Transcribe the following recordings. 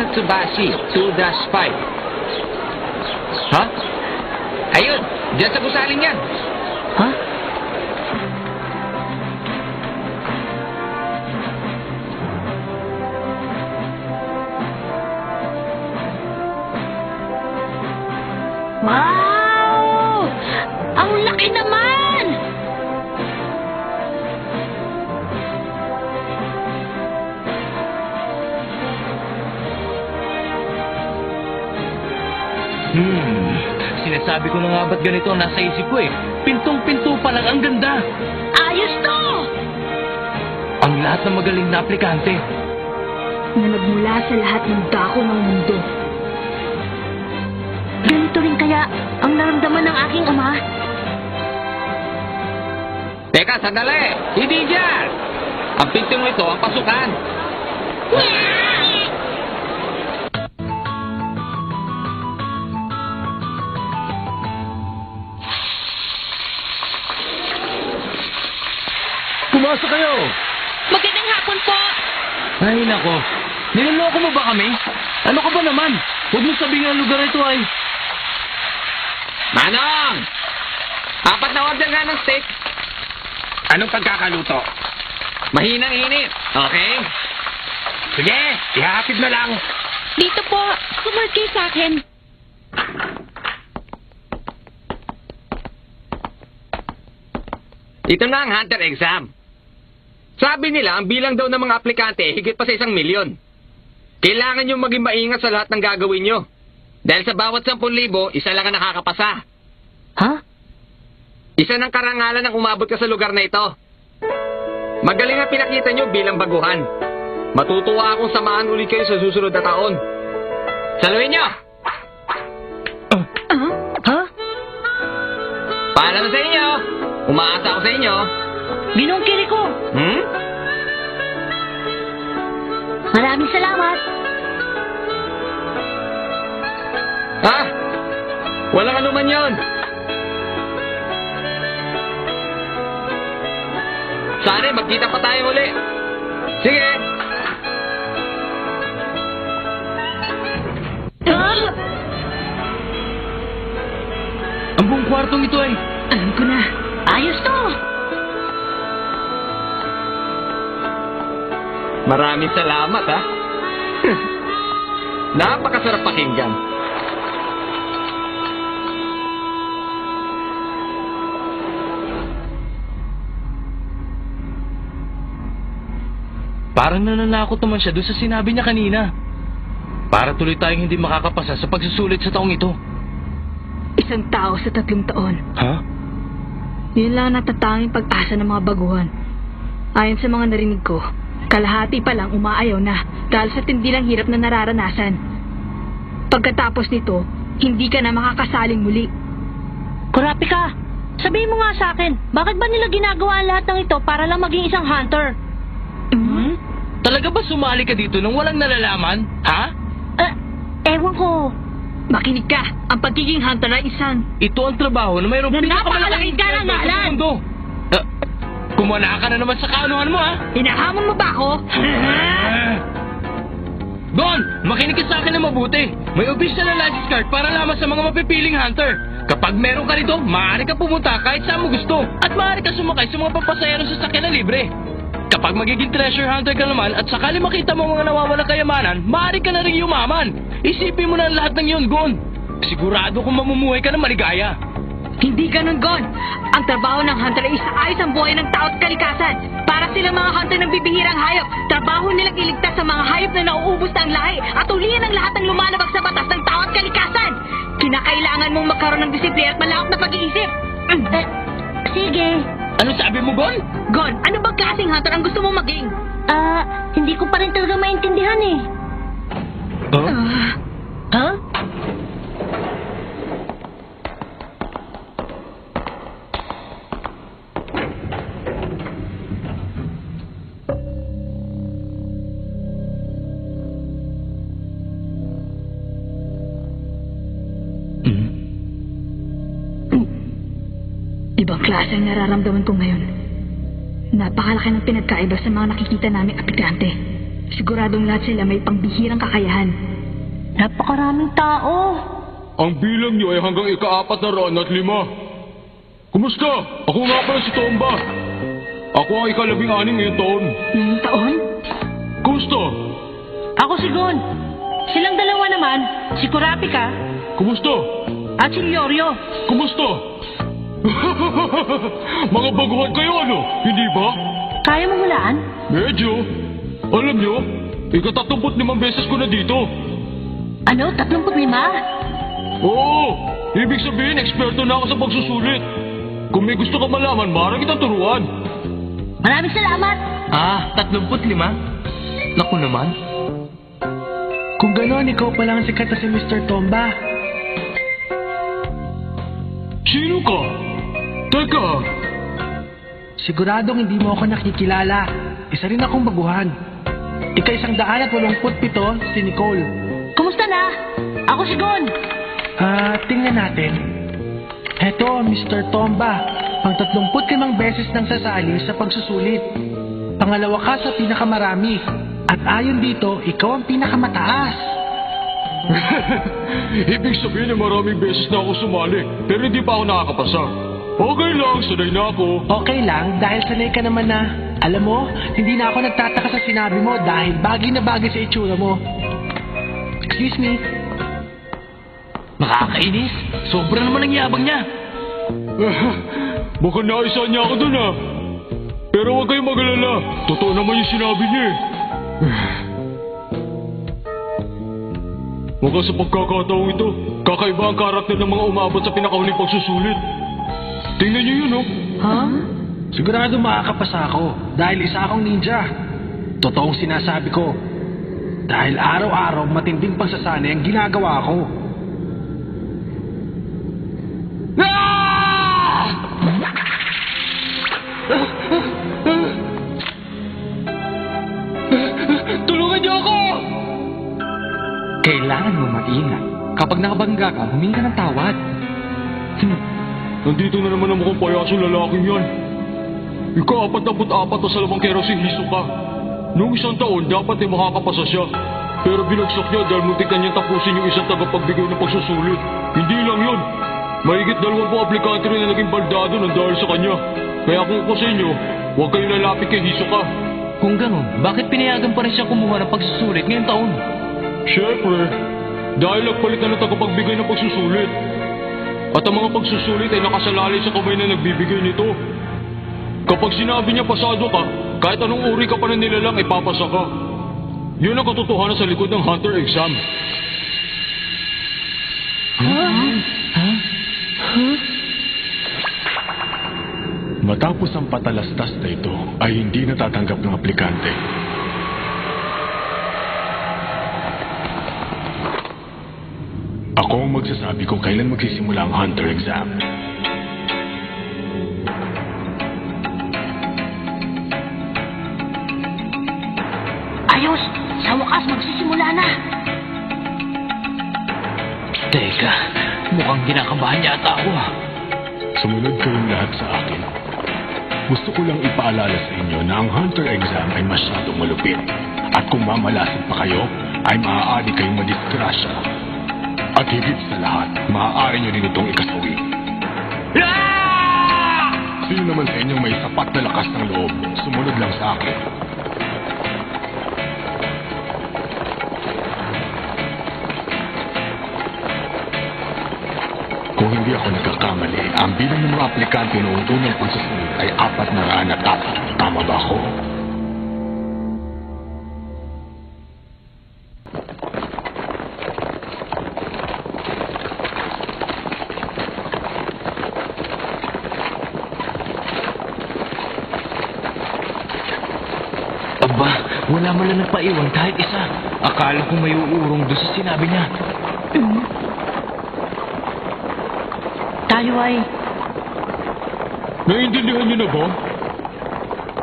ng Tsubasi, 2-5. Ha? Ayun, dyan sa gusaling yan. Ha? Wow! Ang laki naman! Sinasabi ko na nga ba't ganito ang nasa isip ko eh. Pintong-pinto pa lang, ang ganda. Ayos to! Ang lahat ng magaling na aplikante. Na nagmula sa lahat ng dako ng mundo. Ganito rin kaya ang naramdaman ng aking ama. Teka, sandali! Hindi dyan! Ang pintong ito ang pasukan. Pumasok kayo! Magandang hapon po! Ay, nako. Niloloko mo ba kami? Ano ka ba naman? Huwag mo sabihin ang lugar ito ay... Manong! 4 na order nga ng steak. Anong pagkakaluto? Mahinang init, okay? Sige, ihahatid na lang. Dito po, sumart kayo sa akin. Ito na ang hunter exam. Sabi nila, ang bilang daw ng mga aplikante higit pa sa 1 milyon. Kailangan nyo maging maingat sa lahat ng gagawin nyo. Dahil sa bawat 10,000, isa lang ang nakakapasa. Ha? Isa ng karangalan ang umabot ka sa lugar na ito. Magaling ang pinakita nyo bilang baguhan. Matutuwa akong samahan ulit kayo sa susunod na taon. Saluhin nyo! Ha? Paalam sa inyo! Umaasa ako sa inyo. Binungkiri ko. Maraming salamat. Ha? Walang anuman yon. Sana magkita pa tayo uli. Sige. Ang buong kwartong ito ay... Alam ko na. Ayos to. Maraming salamat, ha? Napakasarap pakinggan. Parang nananakot naman siya doon sa sinabi niya kanina. Para tuloy tayong hindi makakapasa sa pagsusulit sa taong ito. Isang tao sa 3 taon. Ha? Yun lang ang natatanging pag-asa ng mga baguhan. Ayon sa mga narinig ko, kalahati pa lang umaayaw na dahil sa tindi ng hirap na nararanasan. Pagkatapos nito, hindi ka na makakasaling muli. Kurapika, sabihin mo nga sa akin, bakit ba nila ginagawa ang lahat ng ito para lang maging isang hunter? Talaga ba sumali ka dito nang walang nalalaman? Ha? Ewan ko. Makinig ka, ang pagiging hunter ay isang... Ito ang trabaho na mayroong napakalaking karangalan! Kumana ka na naman sa kaanuhan mo, ha? Hinahamon mo ba ako? Don, makinig ka sa akin na mabuti. May official na license card para lamang sa mga mapipiling hunter. Kapag meron ka nito, maaari ka pumunta kahit saan mo gusto. At maaari ka sumakay sa mga papasayero sa sakyan na libre. Kapag magiging treasure hunter ka naman at sakali makita mo mga nawawalang kayamanan, maaari ka na rin yumaman. Isipin mo na lahat ng yun, Gon. Sigurado kung mamumuhay ka na maligaya. Hindi ganun, Gon. Ang trabaho ng hunter ay isaayos ang buhay ng tao at kalikasan. Para silang mga hunter ng bibihirang hayop, trabaho nilang iligtas sa mga hayop na nauubos na ang lahi at ulihin ang lahat ng lumalabag sa batas ng tao at kalikasan. Kinakailangan mong magkaroon ng disiplina at malawak na pag-iisip. Sige. Ano sabi mo, Gon? Gon, ano bang klaseng hunter ang gusto mong maging? Hindi ko pa rin talaga maintindihan eh. Ha? Ibang klase ang nararamdaman ko ngayon. Napakalaki ng pinagkaiba sa mga nakikita naming aplikante. Siguradong lahat sila may pangbihirang kakayahan. Napakaraming tao. Ang bilang niyo ay hanggang ika-405. Kumusta? Ako nga pala si Tomba. Ako ang ika-16 ngayong taon. Ngayong taon? Kumusta? Ako si Gon. Silang dalawa naman, si Kurapika Kumusta? at si Yoryo. Kumusta? Mga baguhan kayo ano? Hindi ba? Kaya mo hulaan? Medyo. Alam niyo, ika-35 beses ko na dito. Ano? 35? Oo! Ibig sabihin, eksperto na ako sa pagsusulit. Kung may gusto ka malaman, maaari kitang turuan. Maraming salamat. 35? Naku naman. Kung gano'n, ikaw pa lang sikat na si Mr. Tomba. Sino ka? Teka, Siguradong hindi mo ako nakikilala. Isa rin akong baguhan. Ika-187, si Nicole. Kumusta na? Ako si Gon. Tingnan natin. Heto, Mr. Tomba. Pang 35 beses nang sasali sa pagsusulit. Pangalawa ka sa pinakamarami. At ayon dito, ikaw ang pinakamataas. ibig sabihin na maraming beses na ako sumali, pero hindi pa ako nakakapasa. Okay lang, sanay na ako. Okay lang, dahil sanay ka naman na. Alam mo, hindi na ako nagtataka sa sinabi mo dahil bagay na bagay sa itsura mo. Excuse me. Nakakainis. Sobra naman ang yabang niya. Baka naisa niya ako dun ah. Pero huwag kayong mag-alala. Totoo naman yung sinabi niya eh. Mukhang sa pagkakataong ito, kakaiba ang karakter ng mga umabot sa pinakahuling pagsusulit. Tingnan niyo yun, oh. Ha? Sigurado makakapasa ako dahil isa akong ninja. Totoong sinasabi ko. Dahil araw-araw matinding pagsasanay ang ginagawa ko. Tulungan niyo ako! Kailangan mo mag-ingat. Kapag nakabangga ka, humingi ka ng tawad. Nandito na naman ang mukhang payasong lalaking yan. Ika-44 na sa lamang kero si Hisoka. Noong isang taon, dapat ay makakapasa siya. Pero binagsak niya dahil muntik na niyang tapusin yung isang tagapagbigay ng pagsusulit. Hindi lang yun. Mahigit 20 aplikante rin na naging baldado ng dahil sa kanya. Kaya kung ako sa inyo, huwag kayong lalapit kay Hisoka. Kung ganun, bakit pinayagan pa rin siya kumuha ng pagsusulit ngayong taon? Siyempre, dahil nagpalit na ng tagapagbigay ng pagsusulit. At ang mga pagsusulit ay nakasalalay sa kamay na nagbibigay nito. Kapag sinabi niya pasado ka, kahit anong uri ka pa na nilalang ay papasa ka. Yun ang katotohanan sa likod ng Hunter exam. Matapos ang patalastas na ito ay hindi natatanggap ng aplikante. Ako ang magsasabi kung kailan magsisimula ang Hunter exam. Ayos! Sa wakas, magsisimula na! Teka, mukhang kinakabahan yata ako. Sumunod kayong lahat sa akin. Gusto ko lang ipaalala sa inyo na ang Hunter exam ay masyadong malupit. At kung mamalasin pa kayo, ay maaari kayong madisgrasya. At higit sa lahat, maaari nyo rin itong ikasawi. Sino naman sa inyong may sapat na lakas ng loob, sumunod lang sa akin. Kung hindi ako nagkakamali, ang bilang ng mga aplikante noong unang pagsusunod ay 404. Tama ba ako? Aba, wala man lang nagpaiwan kahit isa. Akala ko may uurong doon sa sinabi niya. Tayo ay Naiintindihan niyo na ba?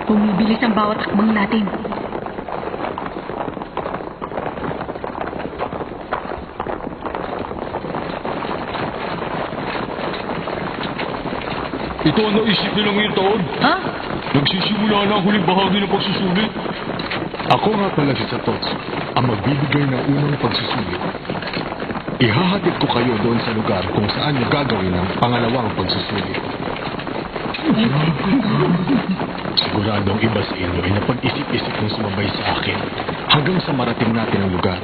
Bumibilis ang bawat hakbang natin. Ito ang naisip nila ngayong taon. Ha? Nagsisimula na ang huling bahagi ng pagsusulit. Ako nga pala si Satotsu, ang magbibigay ng unang pagsusulit. Ihahatid ko kayo doon sa lugar kung saan nyo gagawin ang pangalawang pagsusulit. Siguradong iba sa inyo ay napag-isip-isip ng sumabay sa akin hanggang sa marating natin ang lugar.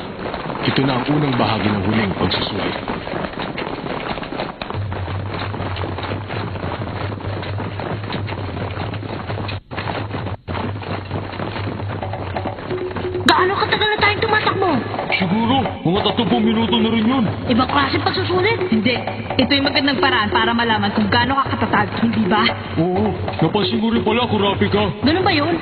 Ito na ang unang bahagi ng huling pagsusulit. Gaano katagal na tayong tumatakbo? Siguro, mga 30 minuto na rin yun. Ibang klase pagsusulit? Hindi. Ito yung magandang paraan para malaman kung gaano ka katatag, hindi ba? Oo, napansin mo rin pala, Kurapika. Ganun ba yun?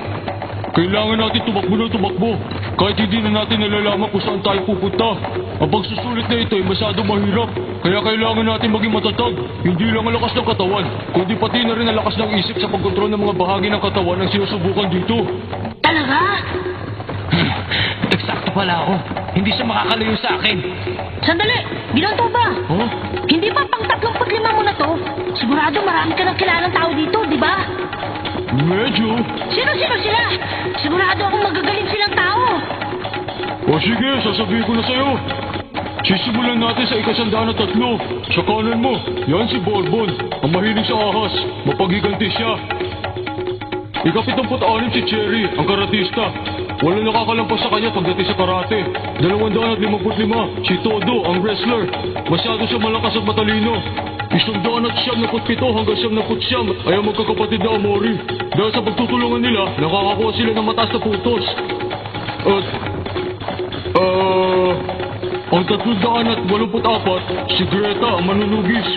Kailangan natin tumakbo na tumakbo. Kahit hindi na natin nalalaman kung saan tayo pupunta. Ang pagsusulit na ito ay masyado mahirap. Kaya kailangan natin maging matatag. Hindi lang ang lakas ng katawan, kundi pati na rin ang lakas ng isip sa pagkontrol ng mga bahagi ng katawan ang sinusubukan dito. Talaga? Eksakto pala ako. Hindi siya makakalayo sa akin. Sandali! Ginanto ba? Huh? Hindi ba pang 35 mo na to? Sigurado marami ka ng kilalang tao dito, di ba? Medyo. Sino sila? Sigurado akong magagaling silang tao. O sige, sasabihin ko na sa'yo. Sisimulan natin sa 103. Sa kanan mo, yan si Bourbon. Ang mahilig sa ahas. Mapaghiganti siya. 76 si Cherry, ang karatista. Walang nakakalampas sa kanya pagdating sa karate. 255 si Todo, ang wrestler. Masyado siya malakas at matalino. 197 hanggang 79 ay ang magkakapatid na Amori. Dahil sa pagtutulungan nila, nakakakuha sila ng mataas na putos. At, ang 384, si Greta, ang manunugis.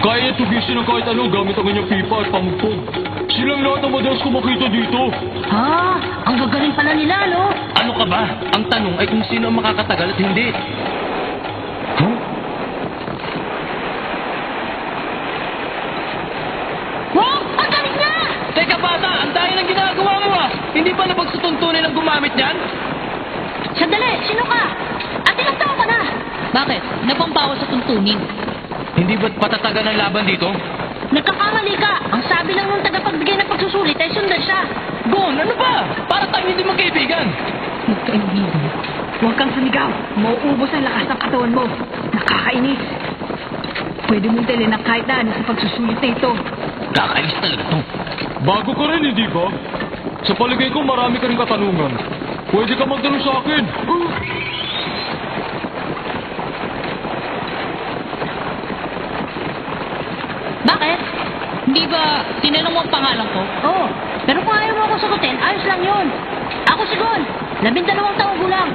Kaya niya tugisin ng kahit ano gamit ang kanyang pipa at pamugpog. Silang lahat ang madalas ko makita dito. Ha? Ang gagaling pala nila, no? Ano ka ba? Ang tanong ay kung sino ang makakatagal at hindi. Huh? Wow! Ang galing na! Teka bata, ang dahil ng ginagawa mo ah! Hindi ba napagsutuntunin ang gumamit niyan? Sandali! Sino ka? At ilang taon ka na? Bakit? Napambawa sa tuntunin. Hindi ba't patatagan ang laban dito? Nagkakamali ka! Ang sabi lang nung tagapagbigay ng pagsusulit ay sundan siya. Gon, ano ba? Para tayo hindi magkaibigan. Magkaibigan. Huwag kang sumigaw. Mauubos ang lakas ng katawan mo. Nakakainis. Pwede mong dalhin ng kahit na ano sa pagsusulit na ito. Kakainis talaga to. Bago ka rin, hindi ba? Sa paligay ko, marami ka rin katanungan. Pwede ka magtanong sa akin. Bakit? Hindi ba tinanong mo ang pangalan ko? Oo. Pero kung ayaw mo akong sagutin, ayos lang yun. Ako si Gon. 12 taong gulang.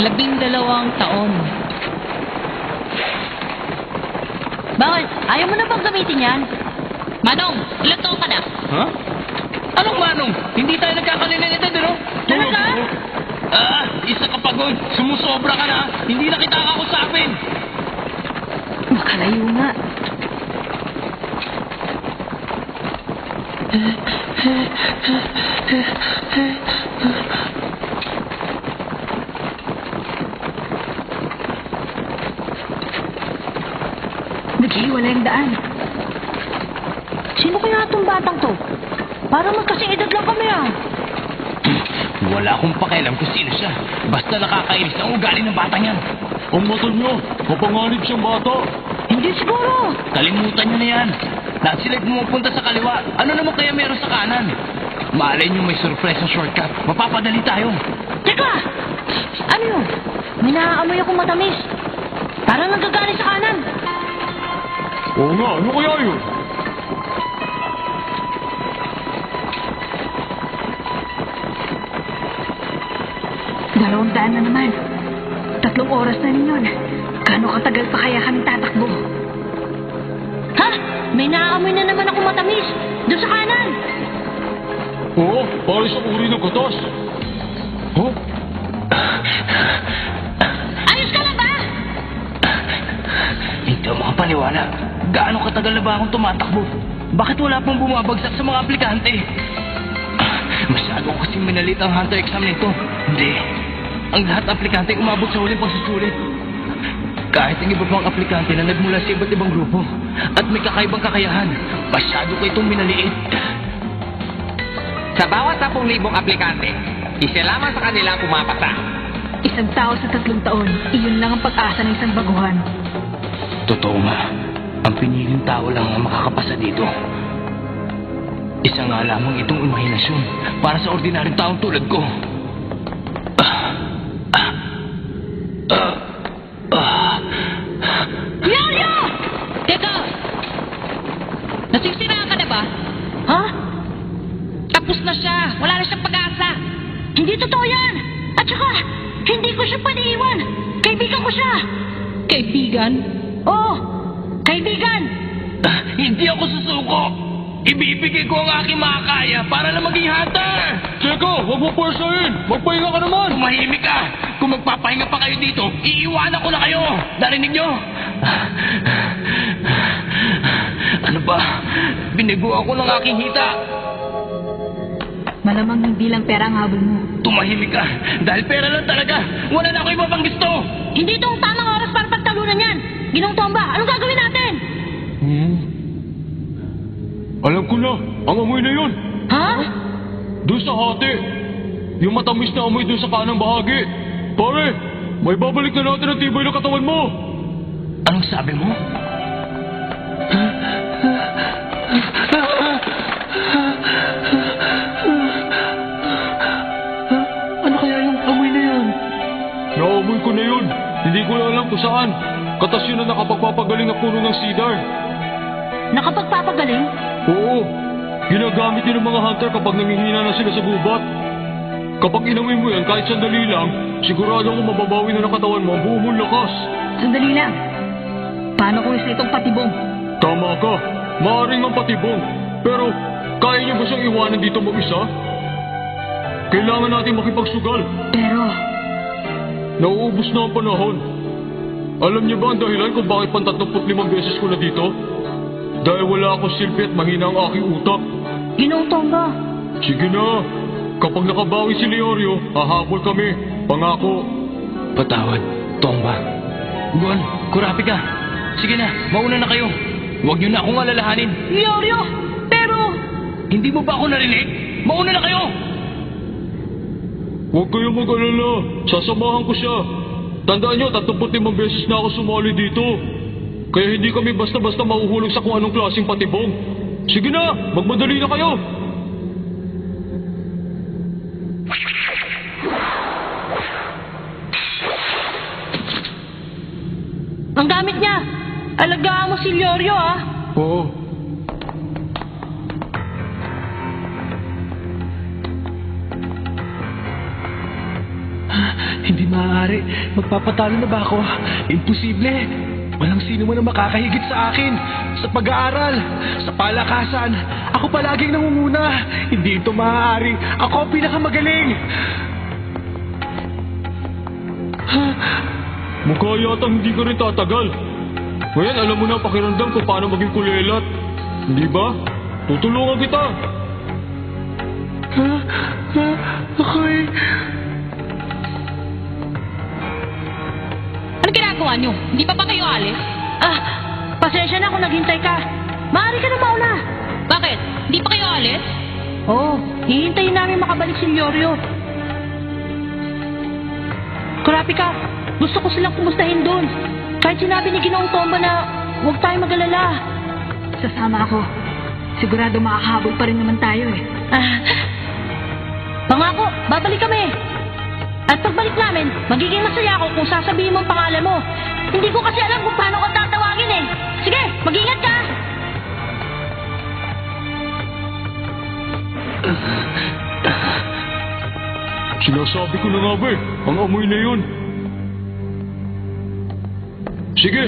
12 taon. Bakit? Ayaw mo na bang gamitin yan? Manong, ilan taon ka na? Ha? Anong manong? Hindi tayo nagkakalilang edad, ano? Talaga? Isa ka pagod. Sumusobra ka na. Hindi na kita kakusapin. Makalayo nga. Naghihiwalay ang daan. Sino kaya itong batang to? Parang magkasing edad lang kami ah. Wala akong pakialam kung sino siya. Basta nakakainis ang ugali ng batang yan. Ang mata niya, mapanganib siyang bata. Hindi siguro. Kalimutan nyo na yan. Lahat sila'y pumupunta sa kaliwa. Ano naman kaya meron sa kanan? Malay nyo may surprise na shortcut. Mapapadali tayo. Teka! Ano yun? May naaamoy akong matamis. Parang nanggagaling sa kanan. Oo nga, ano kaya yun? Dalawang daan na naman. 3 oras na rin yun. Gano'ng katagal pa kaya kami tatakbo? Ha? May naaamoy na naman akong matamis. Doon sa kanan. Oo, para sa uri ng katas. Huh? Ayos ka na ba? Hindi ako makapaniwala. Gaano katagal na ba akong tumatakbo? Bakit wala pang bumabagsak sa mga aplikante? Masyado ko kasing minalit ang hunter exam nito. Hindi. Ang lahat aplikante umabot sa huling pagsusulit. Kahit ang iba pang aplikante na nagmula sa iba't ibang grupo at may kakaibang kakayahan, masyado ko itong minaliit. Sa bawat 10,000 aplikante, isa lamang sa kanila ang pumapasa. Isang tao sa 3 taon, iyon lang ang pag-asa ng isang baguhan. Totoo nga. Ang piniling tao lang ang makakapasa dito. Isa nga lamang itong imahinasyon para sa ordinaryong taong tulad ko. Yoyo! Teka! Nasisiraan ka na ba? Ha? Tapos na siya. Wala na siyang pag-asa. Hindi totoo yan. At saka, hindi ko siya paniiwan. Kaibigan ko siya. Kaibigan? Oo. Kaibigan. Hindi ako susuko. Ibibigay ko ang aking makakaya para lang maging hunter. Teka, huwag mo pwersahin! Magpahinga ka naman! Tumahimik ka. Kung magpapahinga pa kayo dito, iiwanan ko na kayo. Narinig nyo? Ano ba? Binigo ako ng aking hita. Malamang hindi lang pera ang habol mo. Tumahimik ka. Dahil pera lang talaga. Wala na ako iba pang gusto. Hindi ito ang tamang oras para pagtalunan yan. Ginong Tomba, anong gagawin natin? Alam ko na, ang amoy na yun! Ha? Doon sa hati! Yung matamis na amoy doon sa kanang bahagi! Pare, may babalik na natin ang tibay ng katawan mo! Anong sabi mo? Ano kaya yung amoy na yun? Naamoy ko na yun! Hindi ko na alam kung saan! Katas yun na nakapagpapagaling na puno ng cedar! Nakapagpapagaling? Oo! Ginagamit din ng mga hunter kapag nangihina na sila sa gubat. Kapag inamoy mo yan kahit sandali lang, sigurado kung mababawi na ng katawan mo ang buo mong lakas. Sandali lang. Paano kung isa itong patibong? Tama ka. Maaaring ang patibong. Pero, kaya niyo ba siyang iwanan dito mag-isa? Kailangan natin makipagsugal. Pero, Nauubos na ang panahon. Alam niyo ba ang dahilan kung bakit pang 35 beses ko na dito? Dahil wala akong silbi at mahina ang aking utak. Ginong Tomba. Sige na. Kapag nakabawi si Leorio, hahabol kami. Pangako. Patawad, Tomba. Gon, kurapi ka. Sige na, mauna na kayo. Huwag niyo na akong alalahanin. Yorio! Pero... Hindi mo ba ako narinig? Mauna na kayo! Huwag kayong mag-alala. Sasamahan ko siya. Tandaan niyo, 35 beses na ako sumali dito. Kaya hindi kami basta-basta mahuhulog sa kung anong klaseng patibong. Sige na, magmadali na kayo. Ang gamit niya! Alagaan mo si Yorio, ah! Oo. Hindi maaari. Magpapatalo na ba ako? Imposible. Walang sino man ang makakahigit sa akin. Sa pag-aaral, sa palakasan. Ako palaging nangunguna. Hindi ito maaari. Ako ang pinakamagaling. Mukha yata hindi ka rin tatagal. Ngayon, alam mo na ang pakiramdam kung paano maging kulelat. Hindi ba? Tutulungan kita. Ako'y... Ano ginagawa niyo? Hindi pa ba kayo alis? Pasensya na kung naghintay ka. Maaari ka na mauna. Bakit? Hindi pa kayo alis? Oo, hihintayin namin makabalik si Yorio. Kurapi ka, gusto ko silang kumustahin doon. Kahit sinabi ni Ginoong Tomba na huwag tayo mag-alala. sasama ako. Sigurado makakahabol pa rin naman tayo eh. Pangako, babalik kami. At pagbalik namin, magiging masaya ako kung sasabihin mo ang pangalan mo. Hindi ko kasi alam kung paano ko tatawagin eh. Sige, mag-ingat ka! Sinasabi ko na nga ba eh, ang amoy na yun. Sige,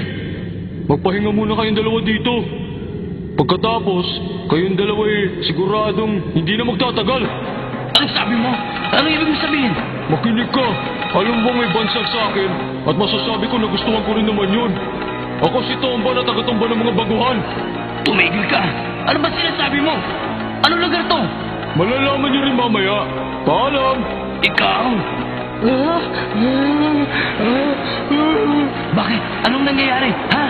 magpahinga muna kayong dalawa dito. Pagkatapos, kayong dalawa eh, siguradong hindi na magtatagal. Anong sabi mo? Anong ibig mo sabihin? Makinig ka. Alam mo may bansag sa akin at masasabi ko na gustuhan ko rin naman yun. Ako si Tomba na taga-Tomba ng mga baguhan. Tumigil ka. Ano ba sinasabi mo? Anong lugar to? Malalaman niyo rin mamaya. Paalam. Ikaw? Bakit? Anong nangyayari? Ha?